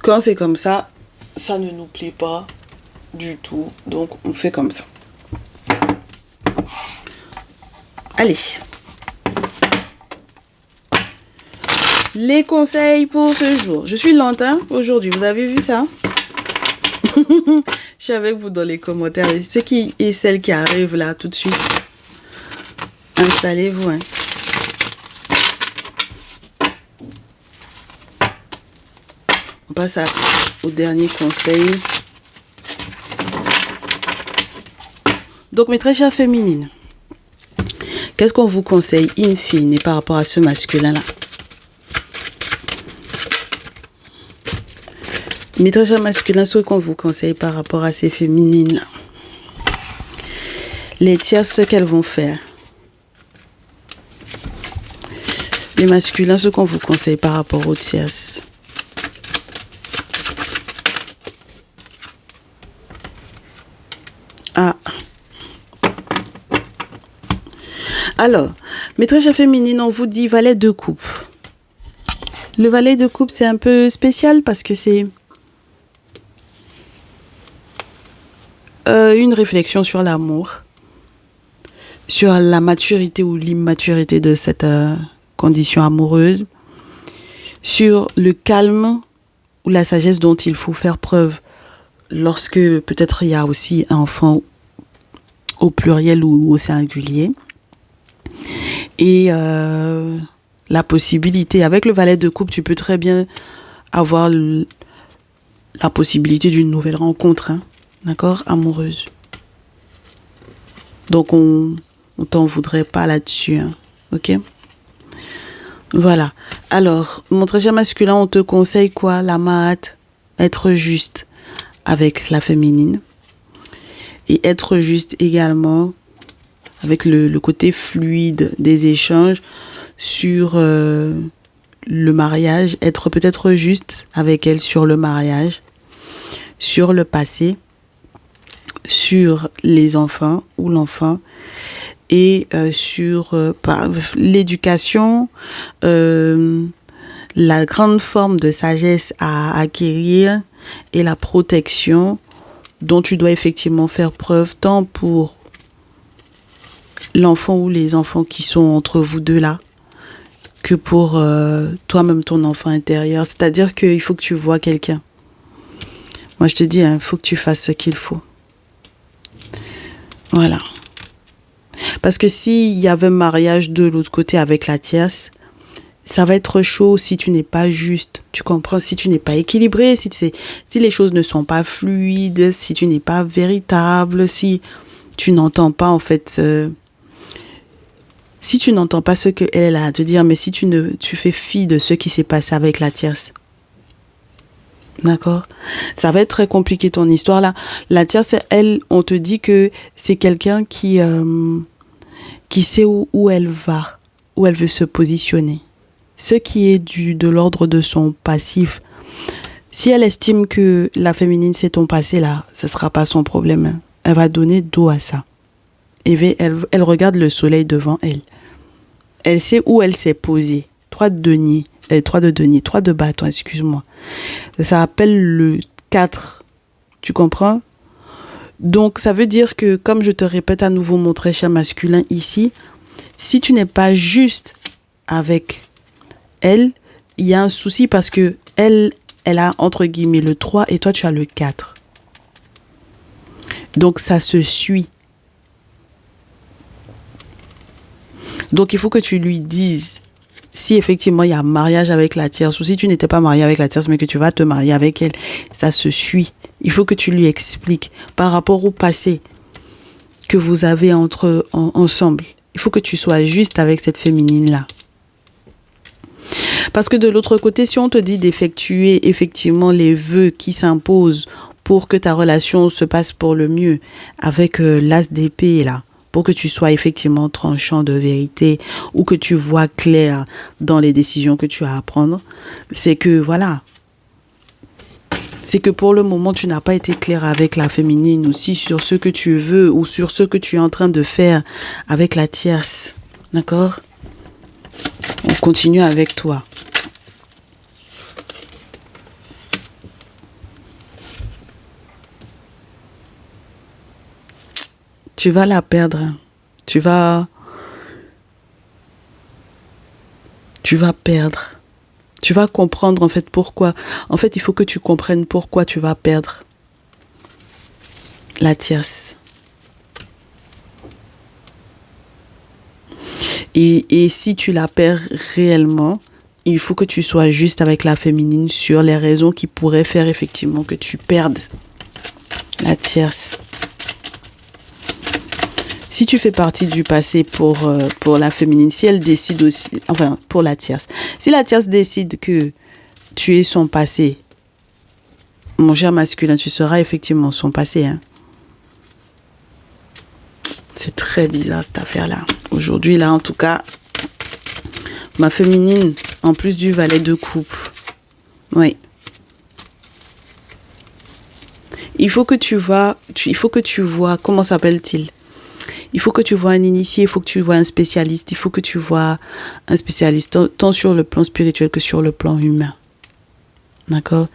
quand c'est comme ça, ça ne nous plaît pas du tout. Donc, on fait comme ça. Allez. Les conseils pour ce jour. Je suis lente, hein, aujourd'hui. Vous avez vu ça? Je suis avec vous dans les commentaires. Et ceux qui et celles qui arrivent là tout de suite, installez-vous. Hein. On passe au dernier conseil. Donc, mes très chères féminines, qu'est-ce qu'on vous conseille in fine par rapport à ce masculin-là? Mes très chers masculins, ce qu'on vous conseille par rapport à ces féminines-là. Les tierces, ce qu'elles vont faire. Les masculins, ce qu'on vous conseille par rapport aux tierces. Ah. Alors, mes très chères féminines, on vous dit valet de coupe. Le valet de coupe, c'est un peu spécial parce que c'est une réflexion sur l'amour, sur la maturité ou l'immaturité de cette condition amoureuse, sur le calme ou la sagesse dont il faut faire preuve lorsque peut-être il y a aussi un enfant au pluriel ou au singulier. Et la possibilité, avec le valet de coupe, tu peux très bien avoir la possibilité d'une nouvelle rencontre, hein, d'accord, amoureuse. Donc on t'en voudrait pas là-dessus, hein, ok? Voilà. Alors, mon très cher masculin, on te conseille quoi? La mat, être juste avec la féminine. Et être juste également avec le côté fluide des échanges sur le mariage. Être peut-être juste avec elle sur le mariage, sur le passé, sur les enfants ou l'enfant. Et sur l'éducation, la grande forme de sagesse à acquérir et la protection dont tu dois effectivement faire preuve tant pour l'enfant ou les enfants qui sont entre vous deux là que pour toi-même, ton enfant intérieur. C'est-à-dire qu'il faut que tu vois quelqu'un. Moi, je te dis, il faut que tu fasses ce qu'il faut. Voilà. Parce que s'il y avait un mariage de l'autre côté avec la tierce, ça va être chaud si tu n'es pas juste. Tu comprends? Si tu n'es pas équilibré, si les choses ne sont pas fluides, si tu n'es pas véritable, si tu n'entends pas en fait... si tu n'entends pas ce qu'elle a à te dire, mais si tu fais fi de ce qui s'est passé avec la tierce. D'accord? Ça va être très compliqué ton histoire là. La tierce, elle, on te dit que c'est quelqu'un qui sait où elle va, où elle veut se positionner. Ce qui est de l'ordre de son passif. Si elle estime que la féminine c'est ton passé là, ce sera pas son problème. Elle va donner dos à ça. Elle regarde le soleil devant elle. Elle sait où elle s'est posée. 3 de denier, 3 de bâton, excuse-moi. Ça appelle le 4. Tu comprends? Donc, ça veut dire que, comme je te répète à nouveau, mon très cher masculin ici, si tu n'es pas juste avec elle, il y a un souci parce que elle a, entre guillemets, le 3 et toi, tu as le 4. Donc, ça se suit. Donc, il faut que tu lui dises si effectivement il y a mariage avec la tierce ou si tu n'étais pas marié avec la tierce mais que tu vas te marier avec elle, ça se suit. Il faut que tu lui expliques par rapport au passé que vous avez ensemble. Il faut que tu sois juste avec cette féminine-là. Parce que de l'autre côté, si on te dit d'effectuer effectivement les vœux qui s'imposent pour que ta relation se passe pour le mieux avec l'as d'épée là, pour que tu sois effectivement tranchant de vérité ou que tu vois clair dans les décisions que tu as à prendre, c'est que voilà, c'est que pour le moment tu n'as pas été clair avec la féminine aussi sur ce que tu veux ou sur ce que tu es en train de faire avec la tierce, d'accord? On continue avec toi. Tu vas la perdre. Tu vas perdre. Tu vas comprendre en fait pourquoi. En fait, il faut que tu comprennes pourquoi tu vas perdre la tierce. Et si tu la perds réellement, il faut que tu sois juste avec la féminine sur les raisons qui pourraient faire effectivement que tu perdes la tierce. Si tu fais partie du passé pour la féminine, si elle décide aussi, enfin pour la tierce, si la tierce décide que tu es son passé, mon cher masculin, tu seras effectivement son passé. Hein. C'est très bizarre cette affaire-là. Aujourd'hui, là, en tout cas, ma féminine, en plus du valet de coupe, oui. Il faut que tu vois, comment s'appelle-t-il? Il faut que tu vois un initié, il faut que tu vois un spécialiste, il faut que tu vois un spécialiste tant sur le plan spirituel que sur le plan humain. D'accord?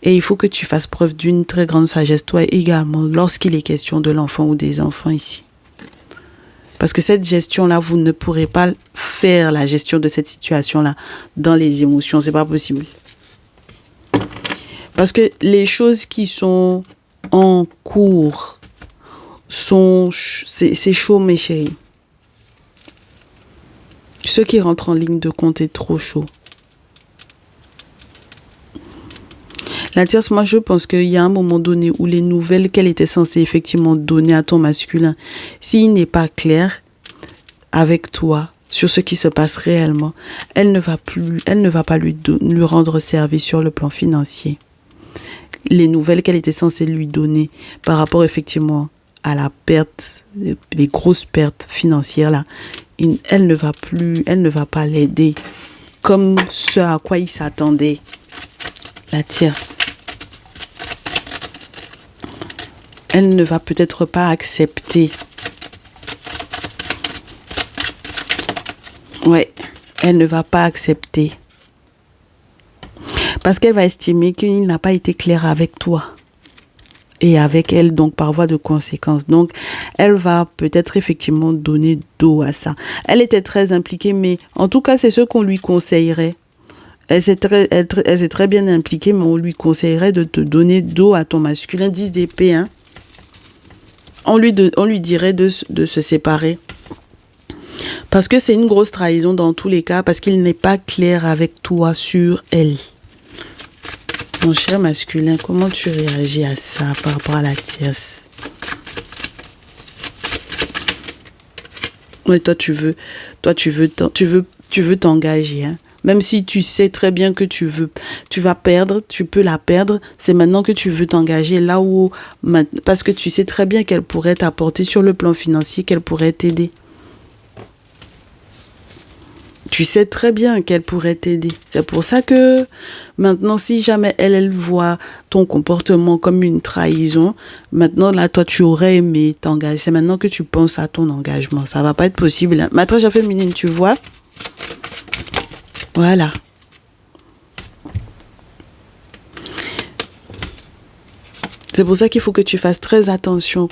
Et il faut que tu fasses preuve d'une très grande sagesse, toi également, lorsqu'il est question de l'enfant ou des enfants ici. Parce que cette gestion-là, vous ne pourrez pas faire la gestion de cette situation-là dans les émotions, c'est pas possible. Parce que les choses qui sont en cours, c'est chaud mes chéris. Ce qui rentre en ligne de compte est trop chaud. La tierce, moi je pense qu'il y a un moment donné où les nouvelles qu'elle était censée effectivement donner à ton masculin, s'il n'est pas clair avec toi sur ce qui se passe réellement, elle ne va pas lui rendre service sur le plan financier. Les nouvelles qu'elle était censée lui donner par rapport effectivement à la perte, les grosses pertes financières là, elle ne va pas l'aider comme ce à quoi il s'attendait, la tierce. Elle ne va peut-être pas accepter. Ouais, elle ne va pas accepter. Parce qu'elle va estimer qu'il n'a pas été clair avec toi. Et avec elle, donc par voie de conséquence. Donc, elle va peut-être effectivement donner dos à ça. Elle était très impliquée, mais en tout cas, c'est ce qu'on lui conseillerait. Elle s'est très bien impliquée, mais on lui conseillerait de te donner dos à ton masculin 10 d'épée. Hein. On lui dirait de se séparer. Parce que c'est une grosse trahison dans tous les cas, parce qu'il n'est pas clair avec toi sur elle. Mon cher masculin, comment tu réagis à ça par rapport à la tierce? Oui, toi tu veux t'engager, hein. Même si tu sais très bien que tu vas perdre, tu peux la perdre, c'est maintenant que tu veux t'engager là où, parce que tu sais très bien qu'elle pourrait t'apporter sur le plan financier, qu'elle pourrait t'aider. Tu sais très bien qu'elle pourrait t'aider. C'est pour ça que maintenant, si jamais elle voit ton comportement comme une trahison, maintenant, là, toi, tu aurais aimé t'engager. C'est maintenant que tu penses à ton engagement. Ça va pas être possible. Hein. Ma tragédie féminine, tu vois. Voilà. C'est pour ça qu'il faut que tu fasses très attention.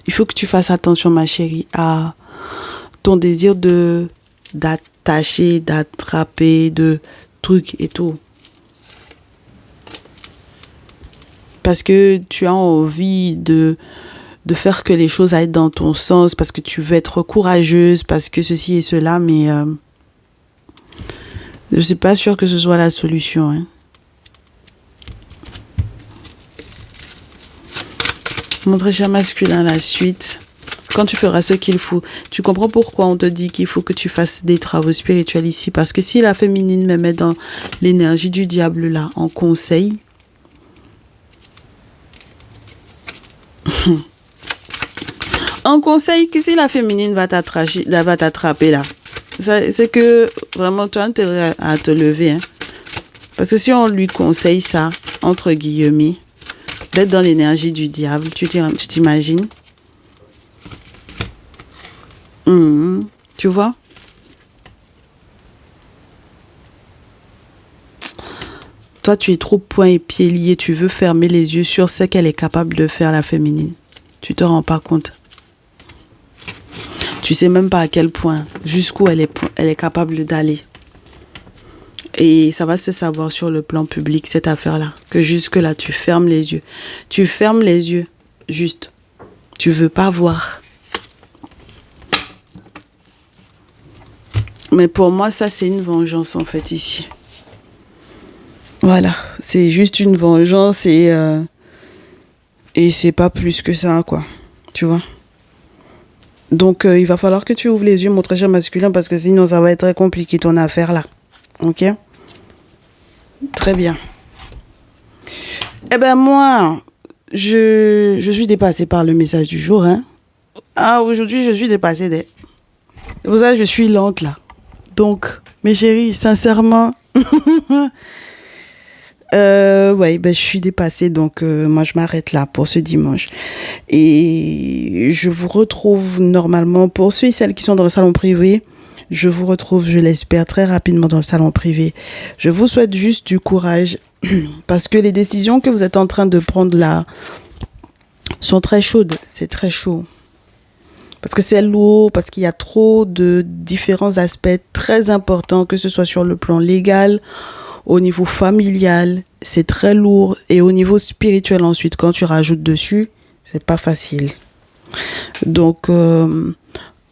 Il faut que tu fasses attention, ma chérie, à ton désir d'attacher, d'attraper, de trucs et tout. Parce que tu as envie de faire que les choses aillent dans ton sens, parce que tu veux être courageuse, parce que ceci et cela, mais je ne suis pas sûre que ce soit la solution. Hein. Mon très cher masculin, la suite. Quand tu feras ce qu'il faut, tu comprends pourquoi on te dit qu'il faut que tu fasses des travaux spirituels ici. Parce que si la féminine me met dans l'énergie du diable là, en conseil, en conseil, que si la féminine va t'attraper là, c'est que vraiment tu as intérêt à te lever. Hein. Parce que si on lui conseille ça, entre guillemets, d'être dans l'énergie du diable, tu t'imagines? Tu vois? Toi, tu es trop poings et pieds liés. Tu veux fermer les yeux sur ce qu'elle est capable de faire, la féminine. Tu te rends pas compte. Tu sais même pas à quel point, jusqu'où elle est capable d'aller. Et ça va se savoir sur le plan public, cette affaire-là. Que jusque-là, tu fermes les yeux. Tu fermes les yeux, juste. Tu veux pas voir. Mais pour moi, ça, c'est une vengeance, en fait, ici. Voilà. C'est juste une vengeance et c'est pas plus que ça, quoi. Tu vois? Donc, il va falloir que tu ouvres les yeux, mon très cher masculin, parce que sinon, ça va être très compliqué, ton affaire, là. Ok? Très bien. Eh ben, moi, je suis dépassée par le message du jour, hein. Ah, aujourd'hui, je suis dépassée. Vous savez, je suis lente, là. Donc, mes chéris, sincèrement, ouais, ben, je suis dépassée. Donc, moi, je m'arrête là pour ce dimanche. Et je vous retrouve normalement pour ceux et celles qui sont dans le salon privé. Je vous retrouve, je l'espère, très rapidement dans le salon privé. Je vous souhaite juste du courage parce que les décisions que vous êtes en train de prendre là sont très chaudes. C'est très chaud. Parce que c'est lourd, parce qu'il y a trop de différents aspects très importants, que ce soit sur le plan légal, au niveau familial, c'est très lourd. Et au niveau spirituel ensuite, quand tu rajoutes dessus, c'est pas facile. Donc,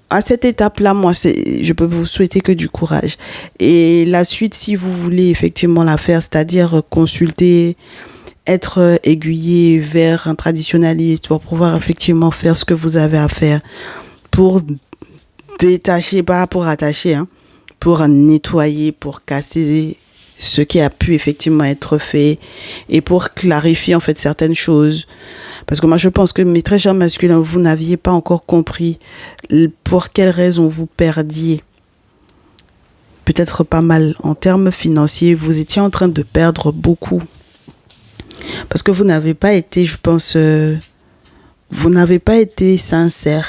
à cette étape-là, moi, je peux vous souhaiter que du courage. Et la suite, si vous voulez effectivement la faire, c'est-à-dire consulter, être aiguillé vers un traditionnaliste pour pouvoir effectivement faire ce que vous avez à faire pour détacher, pas pour attacher, hein, pour nettoyer, pour casser ce qui a pu effectivement être fait et pour clarifier en fait certaines choses. Parce que moi je pense que mes très chers masculins, vous n'aviez pas encore compris pour quelles raisons vous perdiez. Peut-être pas mal en termes financiers, vous étiez en train de perdre beaucoup. Parce que vous n'avez pas été, je pense, vous n'avez pas été sincère.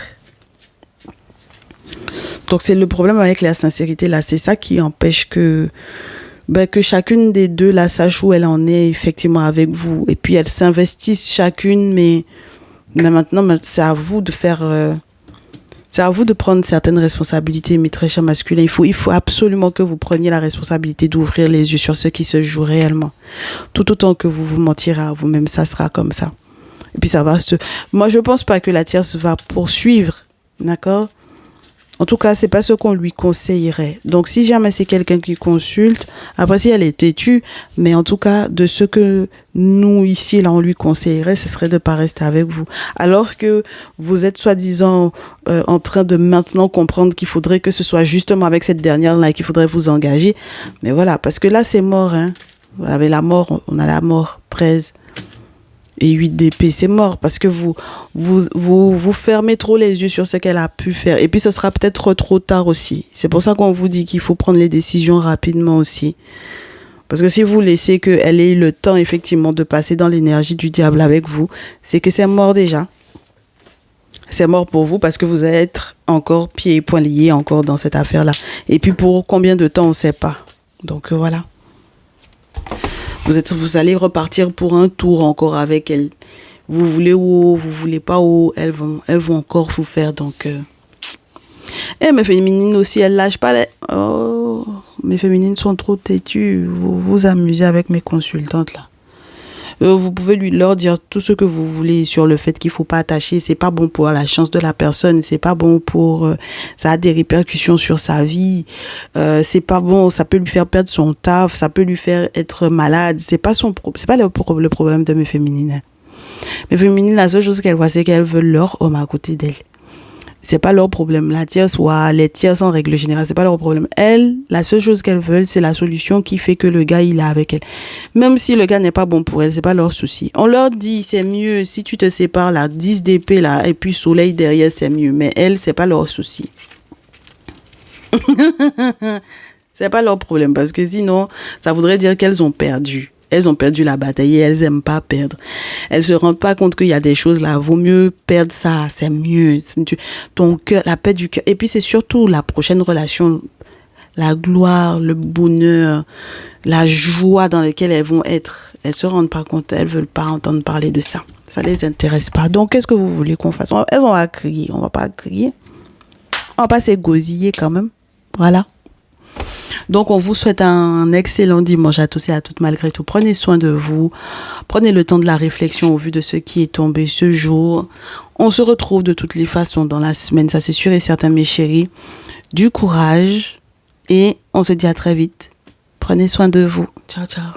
Donc c'est le problème avec la sincérité là, c'est ça qui empêche que chacune des deux là sache où elle en est effectivement avec vous et puis elles s'investissent chacune, mais maintenant c'est à vous de faire, c'est à vous de prendre certaines responsabilités, mes très chers masculins. Il faut absolument que vous preniez la responsabilité d'ouvrir les yeux sur ce qui se joue réellement. Tout autant que vous vous mentirez à vous-même, ça sera comme ça. Et puis ça va moi je pense pas que la tierce va poursuivre, d'accord? En tout cas, c'est pas ce qu'on lui conseillerait. Donc, si jamais c'est quelqu'un qui consulte, après si elle est têtue, mais en tout cas, de ce que nous, ici, là, on lui conseillerait, ce serait de pas rester avec vous. Alors que vous êtes soi-disant en train de maintenant comprendre qu'il faudrait que ce soit justement avec cette dernière-là qu'il faudrait vous engager. Mais voilà, parce que là, c'est mort, hein. Vous avez la mort, on a la mort, 13. Et 8 d'épée, c'est mort parce que vous fermez trop les yeux sur ce qu'elle a pu faire. Et puis, ce sera peut-être trop tard aussi. C'est pour ça qu'on vous dit qu'il faut prendre les décisions rapidement aussi. Parce que si vous laissez qu'elle ait le temps, effectivement, de passer dans l'énergie du diable avec vous, c'est que c'est mort déjà. C'est mort pour vous parce que vous allez être encore pieds et poings liés encore dans cette affaire-là. Et puis, pour combien de temps, on ne sait pas. Donc, voilà. Vous allez repartir pour un tour encore avec elle. Vous voulez ou vous voulez pas ou elles vont encore vous faire. Donc, mes féminines aussi, elles lâchent pas les... Oh, mes féminines sont trop têtues. Vous vous amusez avec mes consultantes là. Vous pouvez leur dire tout ce que vous voulez sur le fait qu'il faut pas attacher. C'est pas bon pour la chance de la personne. C'est pas bon pour... ça a des répercussions sur sa vie. C'est pas bon. Ça peut lui faire perdre son taf. Ça peut lui faire être malade. C'est pas le problème de mes féminines. Mes féminines, la seule chose qu'elles voient, c'est qu'elles veulent leur homme à côté d'elles. C'est pas leur problème. La tierce ou les tierces en règle générale, c'est pas leur problème. Elles, la seule chose qu'elles veulent, c'est la solution qui fait que le gars, il est avec elle. Même si le gars n'est pas bon pour elle, c'est pas leur souci. On leur dit, c'est mieux si tu te sépares là, 10 d'épée là, et puis soleil derrière, c'est mieux. Mais elles, c'est pas leur souci. C'est pas leur problème parce que sinon, ça voudrait dire qu'elles ont perdu. Elles ont perdu la bataille et elles aiment pas perdre. Elles se rendent pas compte qu'il y a des choses là. Vaut mieux perdre ça, c'est mieux. Ton cœur, la paix du cœur. Et puis c'est surtout la prochaine relation, la gloire, le bonheur, la joie dans laquelle elles vont être. Elles se rendent pas compte, elles veulent pas entendre parler de ça. Ça les intéresse pas. Donc qu'est-ce que vous voulez qu'on fasse? Elles vont à crier, on va pas crier. On va pas s'égosiller quand même. Voilà. Donc, on vous souhaite un excellent dimanche à tous et à toutes malgré tout. Prenez soin de vous. Prenez le temps de la réflexion au vu de ce qui est tombé ce jour. On se retrouve de toutes les façons dans la semaine. Ça, c'est sûr et certain, mes chéris. Du courage. Et on se dit à très vite. Prenez soin de vous. Ciao, ciao.